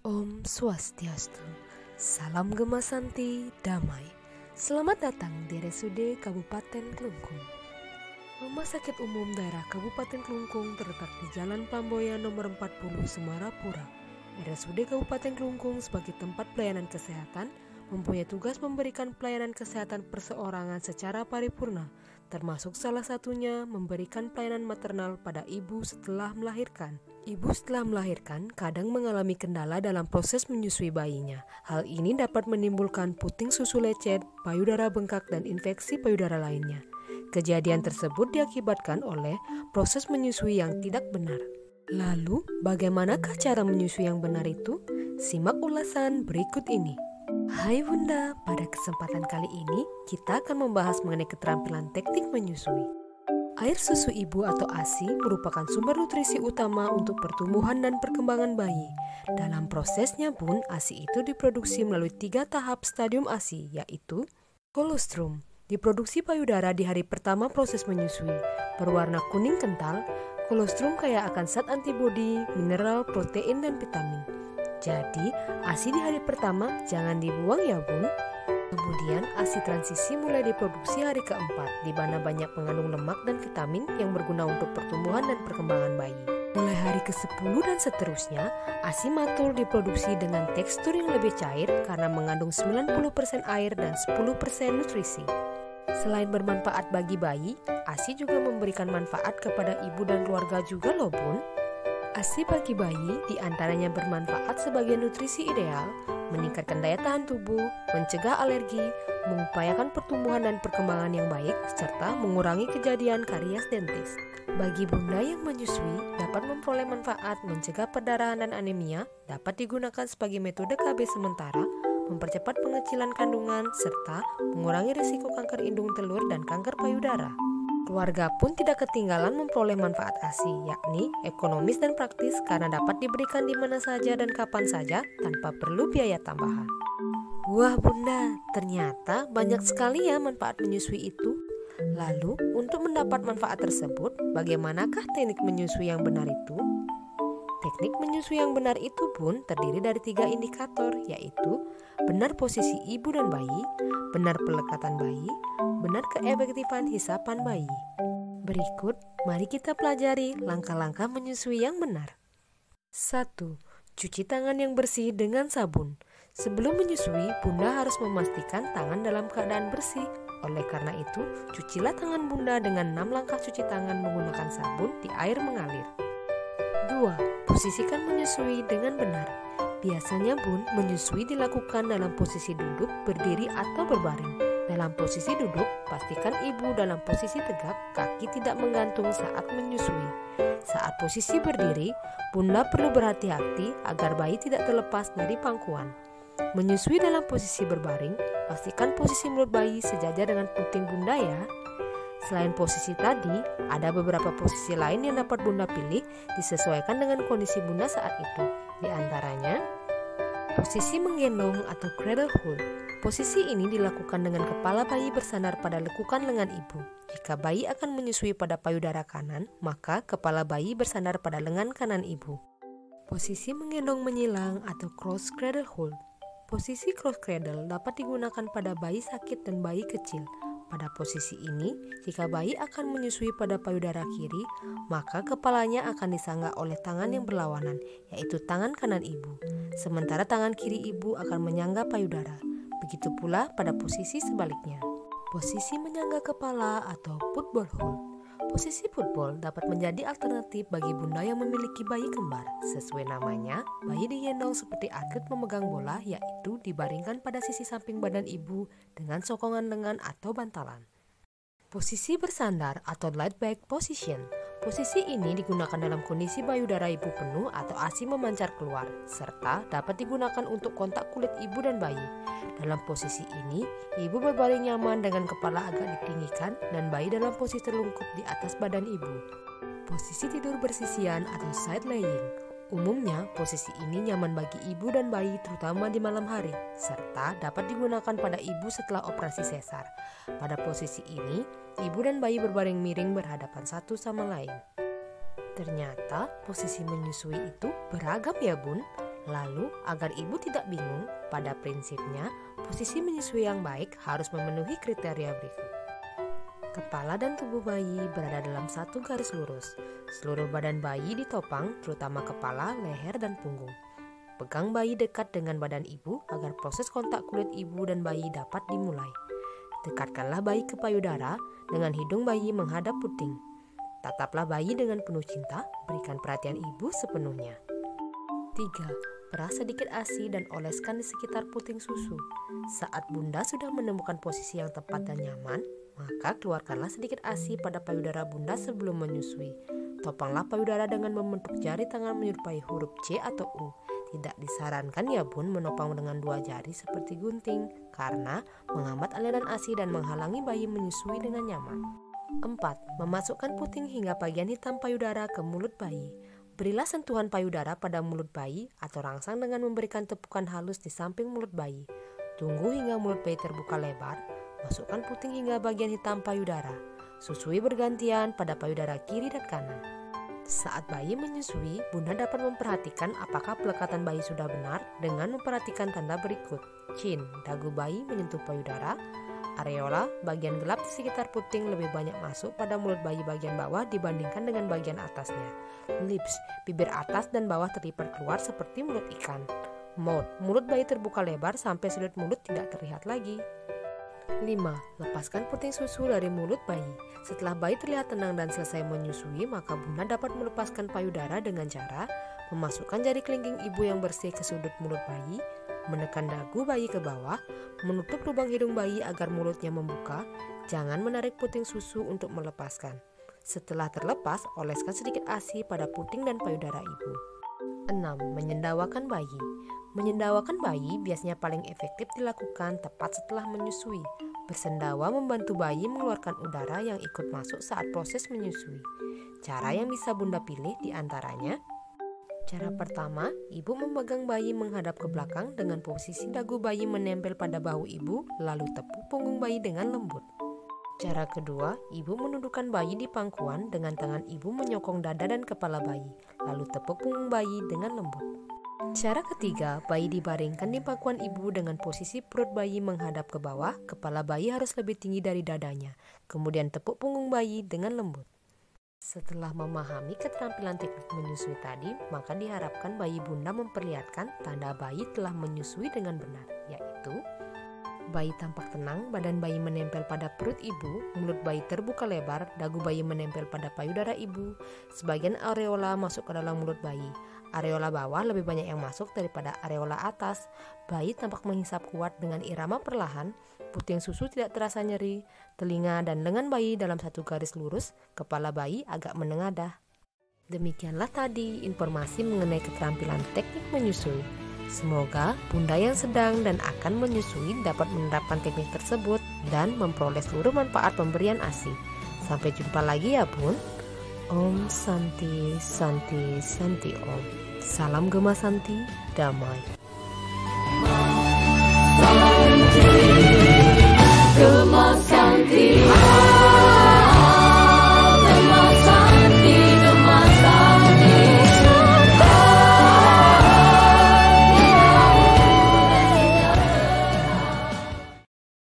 Om Swastiastu, salam Gema Santi, damai. Selamat datang di RSUD Kabupaten Klungkung. Rumah Sakit Umum Daerah Kabupaten Klungkung terletak di Jalan Pamboya nomor 40 Semarapura. RSUD Kabupaten Klungkung sebagai tempat pelayanan kesehatan mempunyai tugas memberikan pelayanan kesehatan perseorangan secara paripurna, termasuk salah satunya memberikan pelayanan maternal pada ibu setelah melahirkan. Ibu setelah melahirkan kadang mengalami kendala dalam proses menyusui bayinya. Hal ini dapat menimbulkan puting susu lecet, payudara bengkak, dan infeksi payudara lainnya. Kejadian tersebut diakibatkan oleh proses menyusui yang tidak benar. Lalu, bagaimanakah cara menyusui yang benar itu? Simak ulasan berikut ini. Hai Bunda, pada kesempatan kali ini kita akan membahas mengenai keterampilan teknik menyusui. Air susu ibu atau ASI merupakan sumber nutrisi utama untuk pertumbuhan dan perkembangan bayi. Dalam prosesnya pun, ASI itu diproduksi melalui 3 tahap stadium ASI, yaitu kolostrum, diproduksi payudara di hari pertama proses menyusui, berwarna kuning kental. Kolostrum kaya akan zat antibodi, mineral, protein, dan vitamin. Jadi, ASI di hari pertama jangan dibuang ya Bun. Kemudian ASI transisi mulai diproduksi hari keempat, di mana banyak mengandung lemak dan vitamin yang berguna untuk pertumbuhan dan perkembangan bayi. Mulai hari ke-10 dan seterusnya, ASI matur diproduksi dengan tekstur yang lebih cair karena mengandung 90% air dan 10% nutrisi. Selain bermanfaat bagi bayi, ASI juga memberikan manfaat kepada ibu dan keluarga juga loh Bun. ASI bagi bayi diantaranya bermanfaat sebagai nutrisi ideal, meningkatkan daya tahan tubuh, mencegah alergi, mengupayakan pertumbuhan dan perkembangan yang baik, serta mengurangi kejadian karies dentis. Bagi bunda yang menyusui, dapat memperoleh manfaat mencegah perdarahan dan anemia, dapat digunakan sebagai metode KB sementara, mempercepat pengecilan kandungan, serta mengurangi risiko kanker indung telur dan kanker payudara. Keluarga pun tidak ketinggalan memperoleh manfaat ASI, yakni ekonomis dan praktis karena dapat diberikan di mana saja dan kapan saja tanpa perlu biaya tambahan. Wah Bunda, ternyata banyak sekali ya manfaat menyusui itu. Lalu, untuk mendapat manfaat tersebut, bagaimanakah teknik menyusui yang benar itu? Teknik menyusui yang benar itu pun terdiri dari 3 indikator, yaitu benar posisi ibu dan bayi, benar pelekatan bayi, benar keefektifan hisapan bayi. Berikut, mari kita pelajari langkah-langkah menyusui yang benar. 1. Cuci tangan yang bersih dengan sabun. Sebelum menyusui, Bunda harus memastikan tangan dalam keadaan bersih. Oleh karena itu, cucilah tangan Bunda dengan 6 langkah cuci tangan menggunakan sabun di air mengalir. 2. Posisikan menyusui dengan benar. Biasanya Bun, menyusui dilakukan dalam posisi duduk, berdiri, atau berbaring. Dalam posisi duduk, pastikan ibu dalam posisi tegak, kaki tidak menggantung saat menyusui. Saat posisi berdiri, Bunda perlu berhati-hati agar bayi tidak terlepas dari pangkuan. Menyusui dalam posisi berbaring, pastikan posisi mulut bayi sejajar dengan puting Bunda ya. Selain posisi tadi, ada beberapa posisi lain yang dapat Bunda pilih disesuaikan dengan kondisi Bunda saat itu. Di antaranya, posisi menggendong atau cradle hold. Posisi ini dilakukan dengan kepala bayi bersandar pada lekukan lengan ibu. Jika bayi akan menyusui pada payudara kanan, maka kepala bayi bersandar pada lengan kanan ibu. Posisi menggendong menyilang atau cross cradle hold. Posisi cross cradle dapat digunakan pada bayi sakit dan bayi kecil. Pada posisi ini, jika bayi akan menyusui pada payudara kiri, maka kepalanya akan disangga oleh tangan yang berlawanan, yaitu tangan kanan ibu. Sementara tangan kiri ibu akan menyangga payudara. Begitu pula pada posisi sebaliknya. Posisi menyangga kepala atau football hold. Posisi football dapat menjadi alternatif bagi bunda yang memiliki bayi kembar. Sesuai namanya, bayi digendong seperti atlet memegang bola, yaitu dibaringkan pada sisi samping badan ibu dengan sokongan lengan atau bantalan. Posisi bersandar atau lie back position. Posisi ini digunakan dalam kondisi payudara ibu penuh atau ASI memancar keluar, serta dapat digunakan untuk kontak kulit ibu dan bayi. Dalam posisi ini, ibu berbaring nyaman dengan kepala agak ditinggikan dan bayi dalam posisi terlungkup di atas badan ibu. Posisi tidur bersisian atau side laying. Umumnya, posisi ini nyaman bagi ibu dan bayi terutama di malam hari, serta dapat digunakan pada ibu setelah operasi sesar. Pada posisi ini, ibu dan bayi berbaring miring berhadapan satu sama lain. Ternyata, posisi menyusui itu beragam ya Bun. Lalu, agar ibu tidak bingung, pada prinsipnya, posisi menyusui yang baik harus memenuhi kriteria berikut. Kepala dan tubuh bayi berada dalam satu garis lurus. Seluruh badan bayi ditopang, terutama kepala, leher, dan punggung. Pegang bayi dekat dengan badan ibu agar proses kontak kulit ibu dan bayi dapat dimulai. Dekatkanlah bayi ke payudara dengan hidung bayi menghadap puting. Tataplah bayi dengan penuh cinta, berikan perhatian ibu sepenuhnya. 3. Peras sedikit ASI dan oleskan di sekitar puting susu. Saat bunda sudah menemukan posisi yang tepat dan nyaman, maka keluarkanlah sedikit ASI pada payudara bunda sebelum menyusui. Topanglah payudara dengan membentuk jari tangan menyerupai huruf C atau U. Tidak disarankan ya bun menopang dengan 2 jari seperti gunting, karena menghambat aliran ASI dan menghalangi bayi menyusui dengan nyaman. 4. Memasukkan puting hingga bagian hitam payudara ke mulut bayi. Berilah sentuhan payudara pada mulut bayi atau rangsang dengan memberikan tepukan halus di samping mulut bayi. Tunggu hingga mulut bayi terbuka lebar. Masukkan puting hingga bagian hitam payudara. Susui bergantian pada payudara kiri dan kanan. Saat bayi menyusui, bunda dapat memperhatikan apakah pelekatan bayi sudah benar dengan memperhatikan tanda berikut. Chin, dagu bayi menyentuh payudara. Areola, bagian gelap di sekitar puting lebih banyak masuk pada mulut bayi bagian bawah dibandingkan dengan bagian atasnya. Lips, bibir atas dan bawah terlipat keluar seperti mulut ikan. Mouth, mulut bayi terbuka lebar sampai sudut mulut tidak terlihat lagi. 5. Lepaskan puting susu dari mulut bayi. Setelah bayi terlihat tenang dan selesai menyusui, maka bunda dapat melepaskan payudara dengan cara memasukkan jari kelingking ibu yang bersih ke sudut mulut bayi, menekan dagu bayi ke bawah, menutup lubang hidung bayi agar mulutnya membuka. Jangan menarik puting susu untuk melepaskan. Setelah terlepas, oleskan sedikit ASI pada puting dan payudara ibu. 6. Menyendawakan bayi. Menyendawakan bayi biasanya paling efektif dilakukan tepat setelah menyusui. Bersendawa membantu bayi mengeluarkan udara yang ikut masuk saat proses menyusui. Cara yang bisa bunda pilih diantaranya: cara pertama, ibu memegang bayi menghadap ke belakang dengan posisi dagu bayi menempel pada bahu ibu, lalu tepuk punggung bayi dengan lembut. Cara kedua, ibu menundukkan bayi di pangkuan dengan tangan ibu menyokong dada dan kepala bayi, lalu tepuk punggung bayi dengan lembut. Cara ketiga, bayi dibaringkan di pangkuan ibu dengan posisi perut bayi menghadap ke bawah, kepala bayi harus lebih tinggi dari dadanya, kemudian tepuk punggung bayi dengan lembut. Setelah memahami keterampilan teknik menyusui tadi, maka diharapkan bayi bunda memperlihatkan tanda bayi telah menyusui dengan benar, yaitu bayi tampak tenang, badan bayi menempel pada perut ibu, mulut bayi terbuka lebar, dagu bayi menempel pada payudara ibu, sebagian areola masuk ke dalam mulut bayi. Areola bawah lebih banyak yang masuk daripada areola atas. Bayi tampak menghisap kuat dengan irama perlahan, puting susu tidak terasa nyeri, telinga dan lengan bayi dalam satu garis lurus, kepala bayi agak menengadah. Demikianlah tadi informasi mengenai keterampilan teknik menyusui. Semoga bunda yang sedang dan akan menyusui dapat menerapkan teknik tersebut dan memperoleh seluruh manfaat pemberian ASI. Sampai jumpa lagi ya bun. Om Santi Santi Santi Om. Salam Gema Santi, damai.